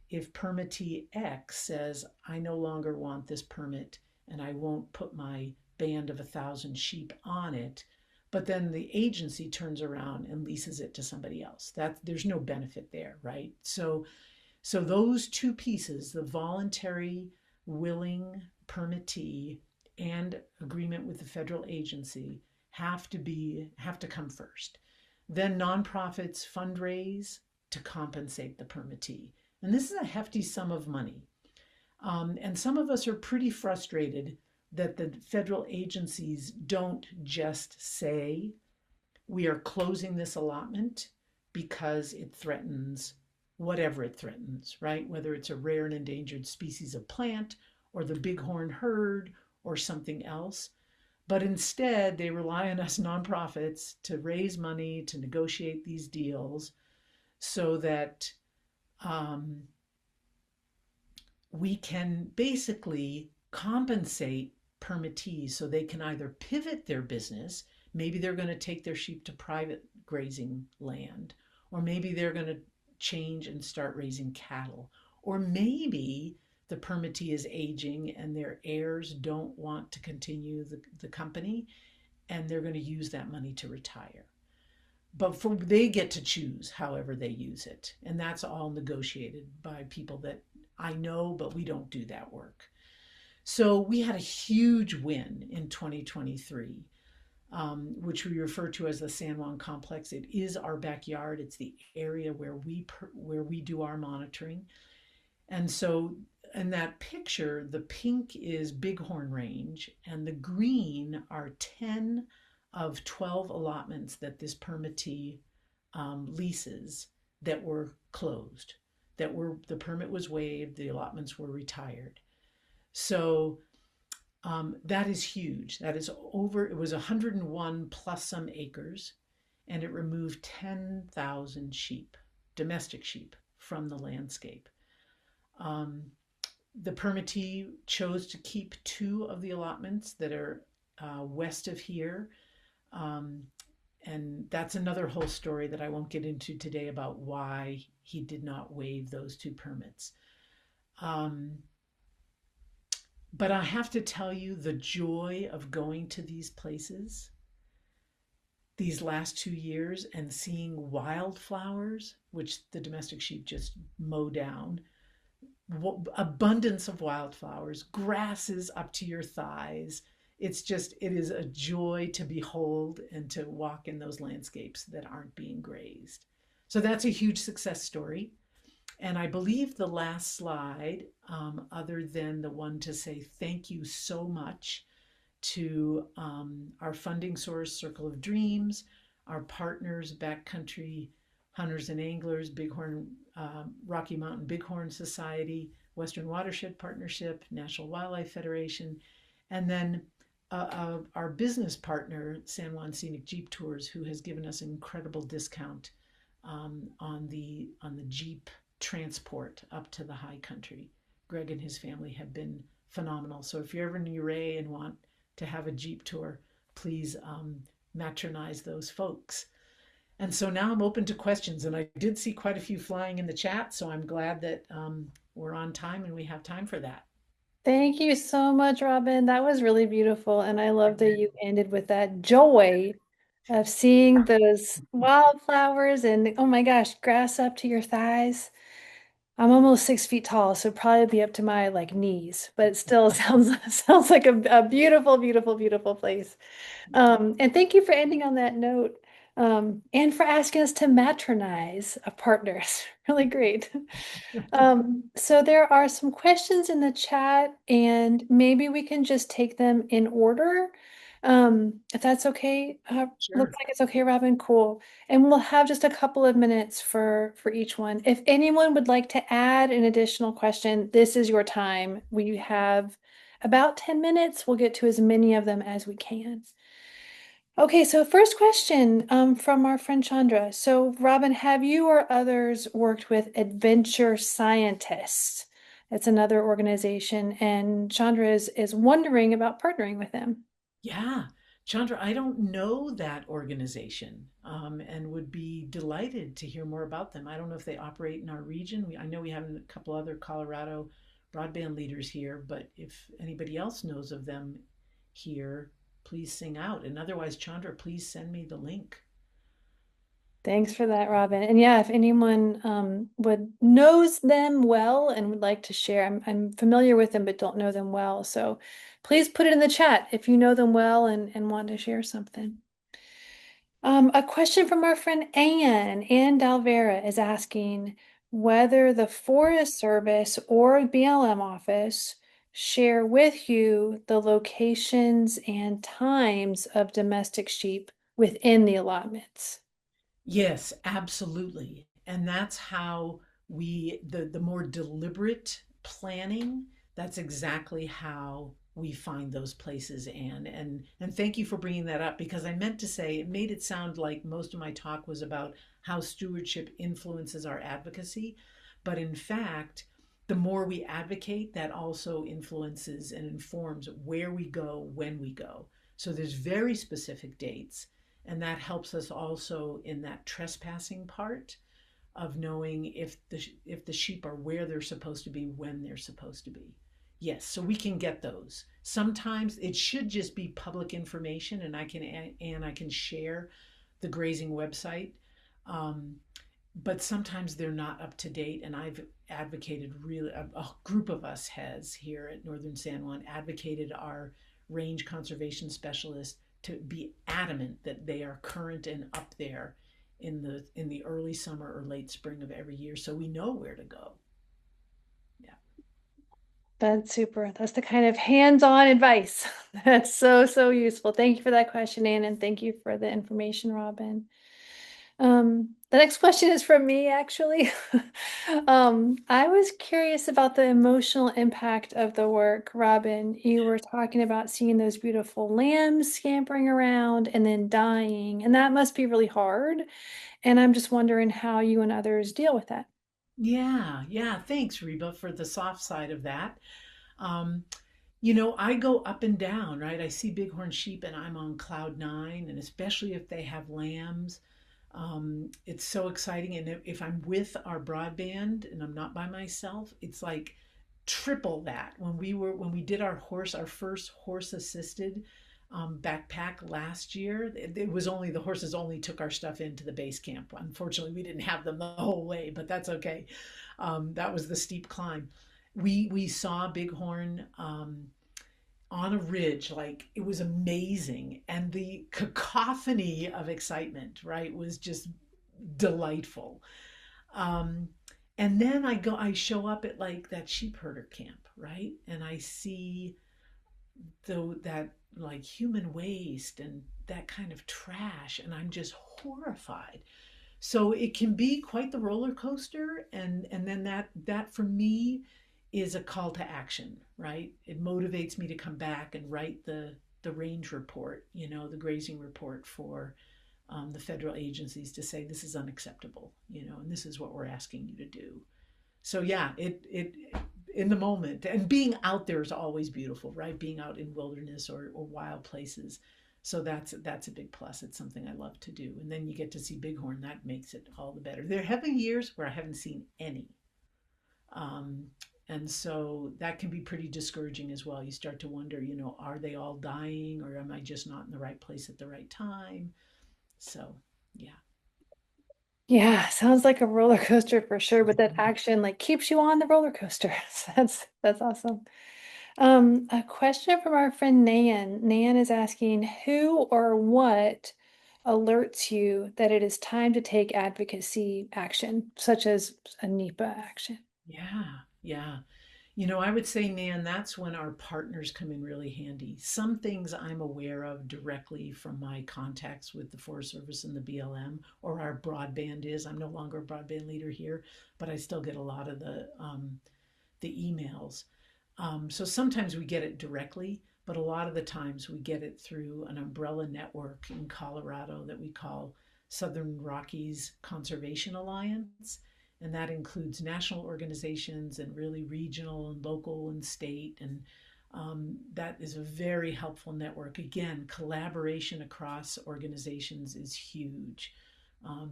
[SPEAKER 2] if permittee X says, I no longer want this permit and I won't put my band of 1,000 sheep on it, but then the agency turns around and leases it to somebody else. There's no benefit there, right? So those two pieces, the voluntary, willing permittee and agreement with the federal agency, have to come first. Then nonprofits fundraise to compensate the permittee. And this is a hefty sum of money. And some of us are pretty frustrated that the federal agencies don't just say, we are closing this allotment because it threatens whatever it threatens, right? Whether it's a rare and endangered species of plant or the bighorn herd or something else. But instead, they rely on us nonprofits to raise money to negotiate these deals so that we can basically compensate permittees so they can either pivot their business. Maybe they're going to take their sheep to private grazing land, or maybe they're going to change and start raising cattle, or maybe the permittee is aging and their heirs don't want to continue the company and they're going to use that money to retire. But they get to choose however they use it. And that's all negotiated by people that I know, but we don't do that work. So we had a huge win in 2023, which we refer to as the San Juan Complex. It is our backyard. It's the area where we do our monitoring. And so in that picture, the pink is bighorn range and the green are 10 of 12 allotments that this permittee leases that were closed, the permit was waived, the allotments were retired. So that is huge. That is it was 101 plus some acres, and it removed 10,000 sheep, domestic sheep, from the landscape. The permittee chose to keep 2 of the allotments that are west of here. And that's another whole story that I won't get into today about why he did not waive those 2 permits. But I have to tell you, the joy of going to these places these last 2 years and seeing wildflowers, which the domestic sheep just mow down, abundance of wildflowers, grasses up to your thighs. It is a joy to behold and to walk in those landscapes that aren't being grazed. So that's a huge success story. And I believe the last slide, other than the one to say thank you so much to our funding source, Circle of Dreams, our partners, Backcountry Hunters and Anglers, Bighorn, Rocky Mountain Bighorn Society, Western Watershed Partnership, National Wildlife Federation, and then our business partner, San Juan Scenic Jeep Tours, who has given us an incredible discount on the Jeep transport up to the high country. Greg and his family have been phenomenal. So if you're ever in Uray and want to have a Jeep tour, please matronize those folks. And so now I'm open to questions, and I did see quite a few flying in the chat, so I'm glad that we're on time and we have time for that.
[SPEAKER 1] Thank you so much, Robyn. That was really beautiful. And I love that you ended with that joy of seeing those wildflowers and oh my gosh, grass up to your thighs. I'm almost 6 feet tall, so probably be up to my like knees, but it still sounds like a beautiful, beautiful, beautiful place. And thank you for ending on that note. And for asking us to matronize a partner. It's really great. So there are some questions in the chat, and maybe we can just take them in order. If that's okay. Looks
[SPEAKER 2] Sure.
[SPEAKER 1] like it's okay, Robyn. Cool. And we'll have just a couple of minutes for each one. If anyone would like to add an additional question, this is your time. We have about 10 minutes. We'll get to as many of them as we can. Okay, so first question from our friend Chandra. So, Robyn, have you or others worked with adventure scientists? It's another organization, and Chandra is wondering about partnering with them.
[SPEAKER 2] Yeah, Chandra, I don't know that organization and would be delighted to hear more about them. I don't know if they operate in our region. I know we have a couple other Colorado broadband leaders here, but if anybody else knows of them here, please sing out. And otherwise, Chandra, please send me the link.
[SPEAKER 1] Thanks for that, Robyn. And yeah, if anyone would knows them well and would like to share, I'm familiar with them but don't know them well. So please put it in the chat if you know them well and want to share something. A question from our friend Ann Dalvera is asking whether the Forest Service or BLM office share with you the locations and times of domestic sheep within the allotments.
[SPEAKER 2] Yes, absolutely. And that's how the more deliberate planning, that's exactly how we find those places, Anne. And thank you for bringing that up because I meant to say it made it sound like most of my talk was about how stewardship influences our advocacy. But in fact, the more we advocate, that also influences and informs where we go, when we go. So there's very specific dates, and that helps us also in that trespassing part of knowing if the sheep are where they're supposed to be when they're supposed to be. Yes, so we can get those. Sometimes it should just be public information, and I can share the grazing website. Um, but sometimes they're not up to date, and I've advocated really a group of us has here at Northern San Juan advocated our range conservation specialist to be adamant that they are current and up there in the early summer or late spring of every year so we know where to go. Yeah.
[SPEAKER 1] That's super. That's the kind of hands-on advice. That's so, so useful. Thank you for that question, Ann, and thank you for the information, Robyn. The next question is from me, actually. I was curious about the emotional impact of the work, Robyn. You were talking about seeing those beautiful lambs scampering around and then dying, and that must be really hard. And I'm just wondering how you and others deal with that.
[SPEAKER 2] Yeah, thanks, Reba, for the soft side of that. um, you know, I go up and down, right? I see bighorn sheep and I'm on cloud nine, and especially if they have lambs. It's so exciting. And if I'm with our broadband and I'm not by myself, it's like triple that. When we did our first horse assisted backpack last year, it was only the horses only took our stuff into the base camp. Unfortunately, we didn't have them the whole way, but that's okay. That was the steep climb. We saw bighorn on a ridge, like it was amazing, and the cacophony of excitement, right, was just delightful. um and then I show up at like that sheep herder camp, right, and I see that like human waste and that kind of trash, and I'm just horrified. So it can be quite the roller coaster, and then that for me is a call to action, right? It motivates me to come back and write the range report, the grazing report for the federal agencies to say this is unacceptable, and this is what we're asking you to do. So yeah, it in the moment, and being out there is always beautiful, right? Being out in wilderness or wild places. So that's a big plus. It's something I love to do. And then you get to see bighorn. That makes it all the better. There have been years where I haven't seen any. Um, and so that can be pretty discouraging as well. You start to wonder, are they all dying or am I just not in the right place at the right time? So, yeah.
[SPEAKER 1] Yeah, sounds like a roller coaster for sure, but that action like keeps you on the roller coaster. So that's awesome. A question from our friend Nan. Nan is asking who or what alerts you that it is time to take advocacy action, such as a NEPA action.
[SPEAKER 2] Yeah, yeah. I would say, Nan, that's when our partners come in really handy. Some things I'm aware of directly from my contacts with the Forest Service and the BLM, or our broadband is. I'm no longer a broadband leader here, but I still get a lot of the emails. So sometimes we get it directly, but a lot of the times we get it through an umbrella network in Colorado that we call Southern Rockies Conservation Alliance. And that includes national organizations and really regional and local and state. And that is a very helpful network. Again, collaboration across organizations is huge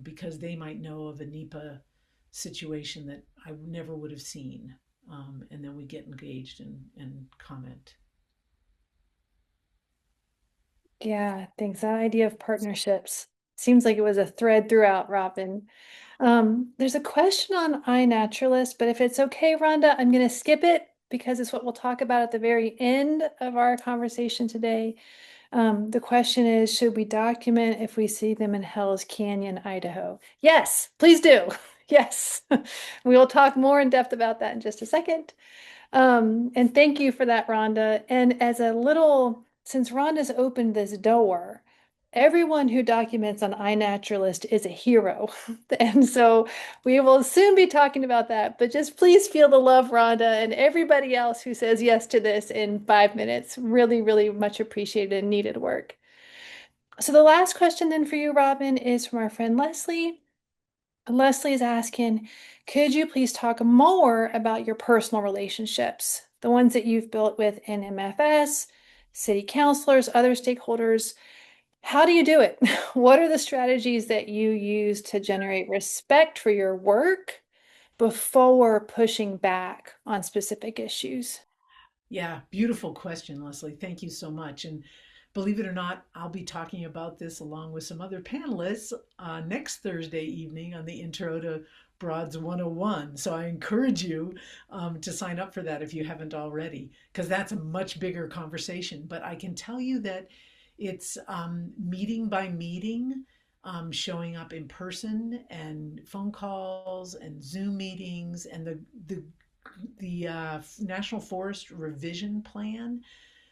[SPEAKER 2] because they might know of a NEPA situation that I never would have seen. And then we get engaged and comment.
[SPEAKER 1] Yeah, thanks. That idea of partnerships seems like it was a thread throughout, Robyn. There's a question on iNaturalist, but if it's okay, Rhonda, I'm going to skip it because it's what we'll talk about at the very end of our conversation today. The question is, should we document if we see them in Hell's Canyon, Idaho? Yes, please do. Yes. We will talk more in depth about that in just a second. And thank you for that, Rhonda. And since Rhonda's opened this door, everyone who documents on iNaturalist is a hero. And so we will soon be talking about that, but just please feel the love, Rhonda, and everybody else who says yes to this in 5 minutes. Really, really much appreciated and needed work. So the last question then for you, Robyn, is from our friend Leslie. Leslie is asking, could you please talk more about your personal relationships, the ones that you've built with NMFS, city councilors, other stakeholders? How do you do it? What are the strategies that you use to generate respect for your work before pushing back on specific issues?
[SPEAKER 2] Yeah, beautiful question, Leslie. Thank you so much. And believe it or not, I'll be talking about this along with some other panelists next Thursday evening on the Intro to Broads 101. So I encourage you to sign up for that if you haven't already, because that's a much bigger conversation. But I can tell you that it's meeting by meeting, showing up in person and phone calls and Zoom meetings and the National Forest Revision Plan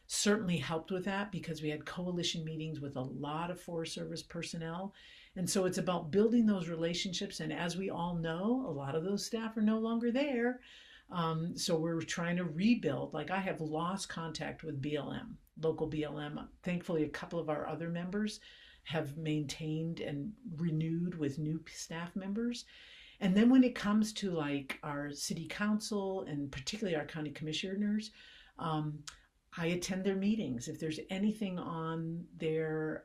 [SPEAKER 2] certainly helped with that because we had coalition meetings with a lot of Forest Service personnel. And so it's about building those relationships. And as we all know, a lot of those staff are no longer there. So we're trying to rebuild. Like I have lost contact with BLM, local BLM. Thankfully, a couple of our other members have maintained and renewed with new staff members. And then when it comes to like our city council and particularly our county commissioners, um, I attend their meetings. If there's anything on their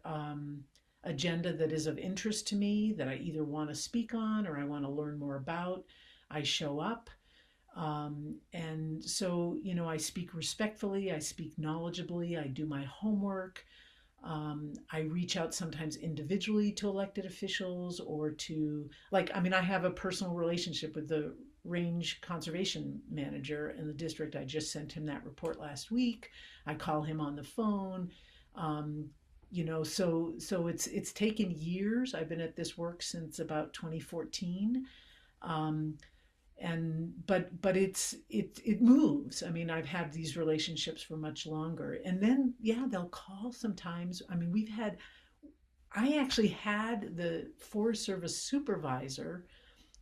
[SPEAKER 2] agenda that is of interest to me that I either want to speak on or I want to learn more about, I show up. And so, I speak respectfully, I speak knowledgeably, I do my homework. I reach out sometimes individually to elected officials or to, like, I mean, I have a personal relationship with the range conservation manager in the district. I just sent him that report last week. I call him on the phone. Um, so it's taken years. I've been at this work since about 2014. Um, but it moves. I mean, I've had these relationships for much longer. And then yeah, they'll call sometimes. I mean, I actually had the Forest Service supervisor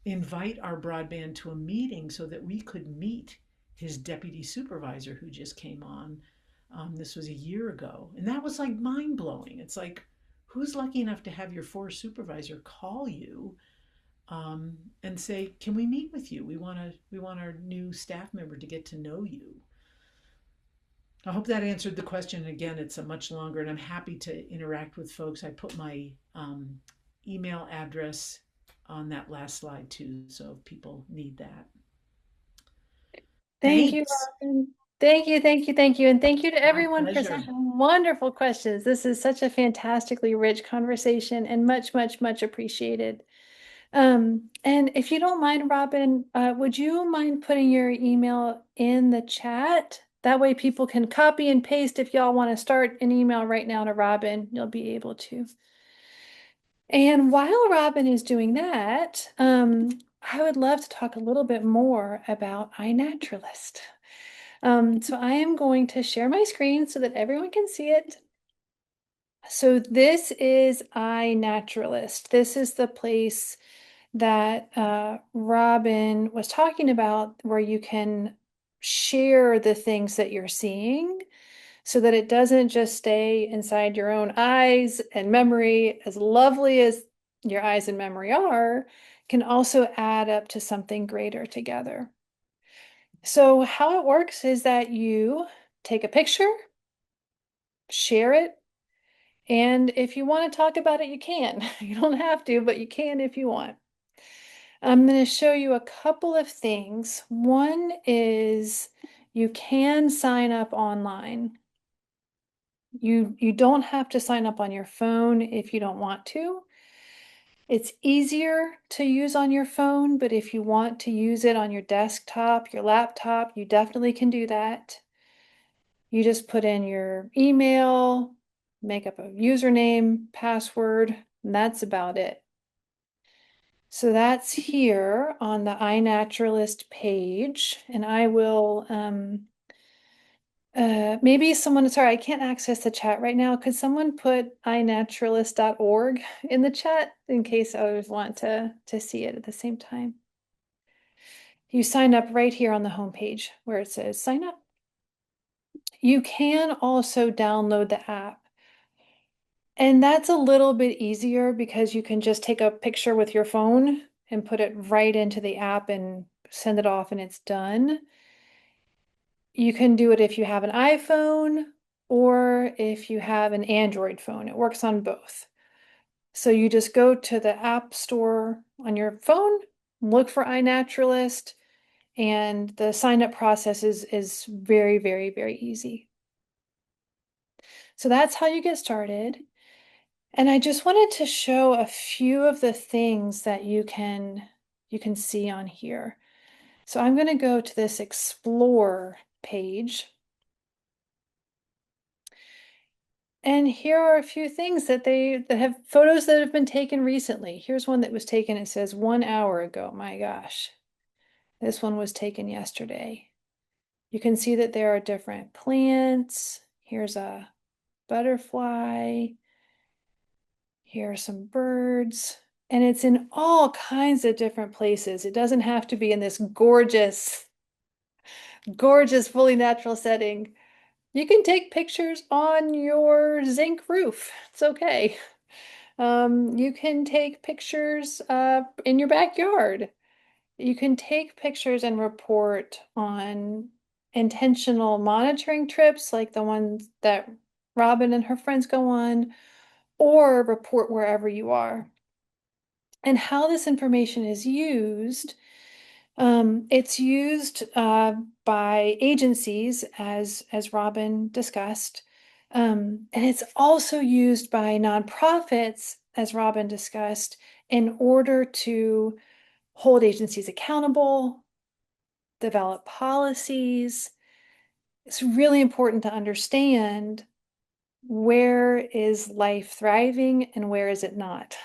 [SPEAKER 2] invite our broadband to a meeting so that we could meet his deputy supervisor who just came on. This was a year ago. And that was like mind blowing. It's like, who's lucky enough to have your forest supervisor call you and say, "Can we meet with you? We want our new staff member to get to know you." I hope that answered the question. Again, it's a much longer, and I'm happy to interact with folks. I put my email address on that last slide too, so if people need that.
[SPEAKER 1] Thank you,
[SPEAKER 2] Thanks.
[SPEAKER 1] Robyn. Thank you, thank you, thank you. And thank you to
[SPEAKER 2] My
[SPEAKER 1] everyone for such
[SPEAKER 2] pleasure.
[SPEAKER 1] wonderful questions. This is such a fantastically rich conversation and much, much, much appreciated. And if you don't mind, Robyn, would you mind putting your email in the chat? That way people can copy and paste if y'all want to start an email right now to Robyn, you'll be able to. And while Robyn is doing that, I would love to talk a little bit more about iNaturalist. So I am going to share my screen so that everyone can see it. So this is iNaturalist. This is the place that Robyn was talking about where you can share the things that you're seeing so that it doesn't just stay inside your own eyes and memory. As lovely as your eyes and memory are, can also add up to something greater together. So how it works is that you take a picture, share it, and if you want to talk about it, you can. You don't have to, but you can if you want. I'm going to show you a couple of things. One is you can sign up online. You don't have to sign up on your phone if you don't want to. It's easier to use on your phone, but if you want to use it on your desktop, your laptop, you definitely can do that. You just put in your email, make up a username, password, and that's about it. So that's here on the iNaturalist page, and I will maybe someone, sorry, I can't access the chat right now. Could someone put iNaturalist.org in the chat in case others want to see it at the same time? You sign up right here on the homepage where it says sign up. You can also download the app. And that's a little bit easier because you can just take a picture with your phone and put it right into the app and send it off and it's done. You can do it if you have an iPhone or if you have an Android phone. It works on both. So you just go to the app store on your phone, look for iNaturalist, and the sign up process is very, very, very easy. So that's how you get started. And I just wanted to show a few of the things that you can see on here. So I'm going to go to this explore page. And here are a few things that have photos that have been taken recently. Here's one that was taken, it says 1 hour ago. My gosh. This one was taken yesterday. You can see that there are different plants. Here's a butterfly. Here are some birds. And it's in all kinds of different places. It doesn't have to be in this gorgeous, gorgeous, fully natural setting. You can take pictures on your zinc roof. It's okay. You can take pictures in your backyard. You can take pictures and report on intentional monitoring trips like the ones that Robyn and her friends go on, or report wherever you are. And how this information is used, it's used by agencies, as Robyn discussed, and it's also used by nonprofits, as Robyn discussed, in order to hold agencies accountable, develop policies. It's really important to understand where is life thriving and where is it not.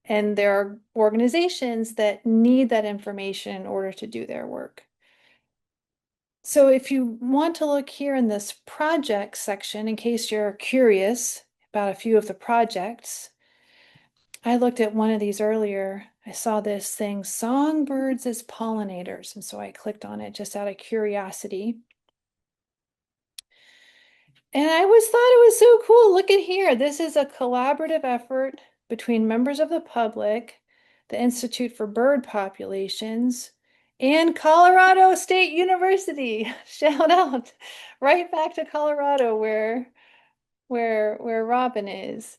[SPEAKER 1] And there are organizations that need that information in order to do their work. So if you want to look here in this project section, in case you're curious about a few of the projects, I looked at one of these earlier. I saw this thing, songbirds as pollinators. And so I clicked on it just out of curiosity. And I always thought it was so cool. Look at here. This is a collaborative effort between members of the public, the Institute for Bird Populations, and Colorado State University. Shout out right back to Colorado where Robyn is.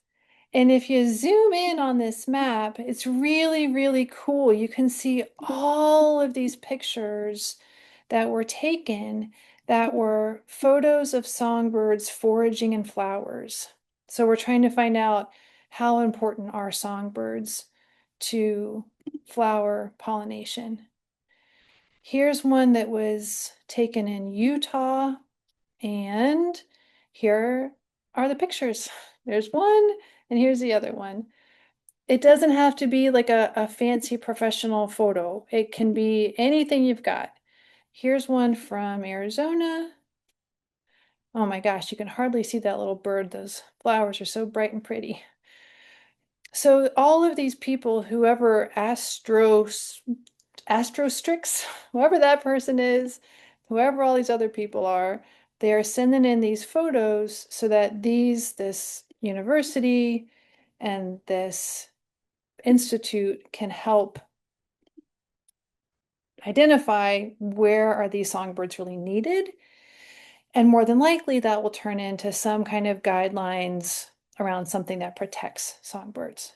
[SPEAKER 1] And if you zoom in on this map, it's really, really cool. You can see all of these pictures that were taken that were photos of songbirds foraging in flowers. So we're trying to find out how important are songbirds to flower pollination. Here's one that was taken in Utah, and here are the pictures. There's one, and here's the other one. It doesn't have to be like a fancy professional photo. It can be anything you've got. Here's one from Arizona. Oh my gosh, you can hardly see that little bird. Those flowers are so bright and pretty. So all of these people, whoever Astrostrix, whoever that person is, whoever all these other people are, they are sending in these photos so that this university and this institute can help identify where are these songbirds really needed. And more than likely, that will turn into some kind of guidelines around something that protects songbirds.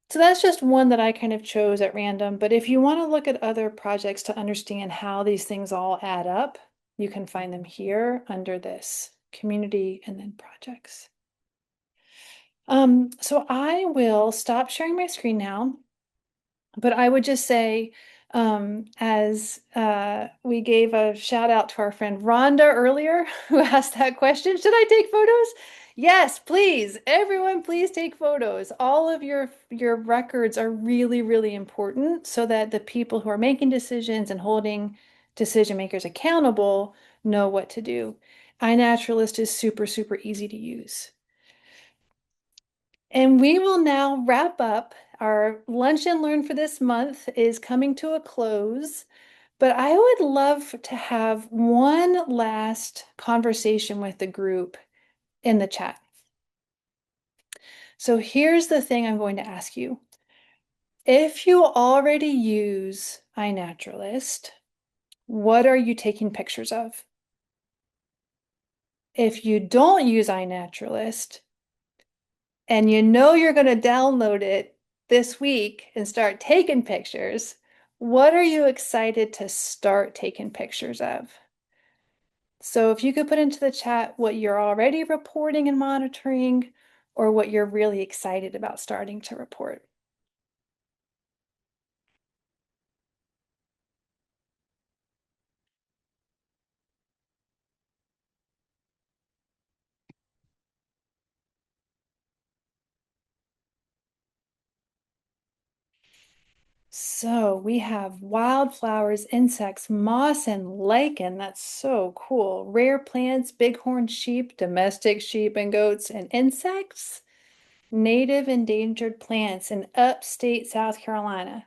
[SPEAKER 1] So that's just one that I kind of chose at random. But if you want to look at other projects to understand how these things all add up, you can find them here under this community and then projects. So I will stop sharing my screen now, but I would just say, as we gave a shout out to our friend Rhonda earlier, who asked that question, should I take photos? Yes, please. Everyone, please take photos. All of your records are really, really important so that the people who are making decisions and holding decision makers accountable know what to do. iNaturalist is super, super easy to use. And we will now wrap up. Our Lunch and Learn for this month is coming to a close, but I would love to have one last conversation with the group in the chat. So here's the thing I'm going to ask you. If you already use iNaturalist, what are you taking pictures of? If you don't use iNaturalist, and you know you're going to download it this week and start taking pictures, what are you excited to start taking pictures of? So if you could put into the chat what you're already reporting and monitoring, or what you're really excited about starting to report. So we have wildflowers, insects, moss, and lichen. That's so cool. Rare plants, bighorn sheep, domestic sheep and goats, and insects. Native endangered plants in upstate South Carolina.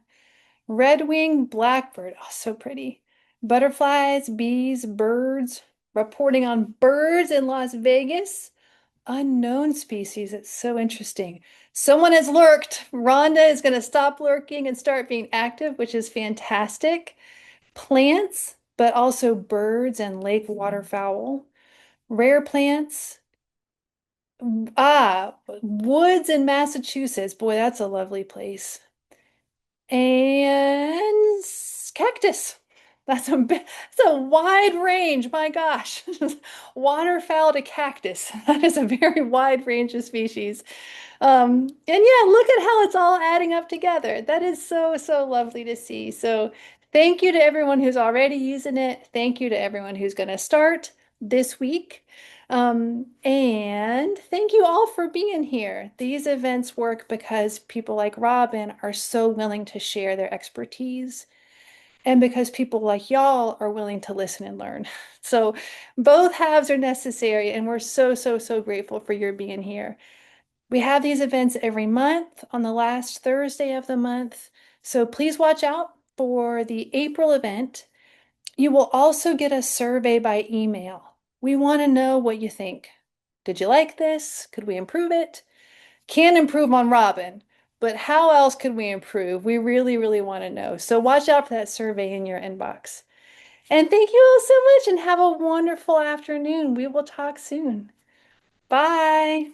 [SPEAKER 1] Red-winged blackbird, oh, so pretty. Butterflies, bees, birds. Reporting on birds in Las Vegas. Unknown species. It's so interesting. Someone has lurked. Rhonda is going to stop lurking and start being active, which is fantastic. Plants, but also birds and lake waterfowl. Rare plants. Woods in Massachusetts. Boy, that's a lovely place. And cactus. That's a wide range. My gosh. Waterfowl to cactus. That is a very wide range of species. And yeah, look at how it's all adding up together. That is so, so lovely to see. So thank you to everyone who's already using it. Thank you to everyone who's going to start this week. And thank you all for being here. These events work because people like Robyn are so willing to share their expertise and because people like y'all are willing to listen and learn. So both halves are necessary, and we're so, so, so grateful for your being here. We have these events every month on the last Thursday of the month. So please watch out for the April event. You will also get a survey by email. We want to know what you think. Did you like this? Could we improve it? Can improve on Robyn, but how else could we improve? We really, really want to know. So watch out for that survey in your inbox. And thank you all so much and have a wonderful afternoon. We will talk soon. Bye.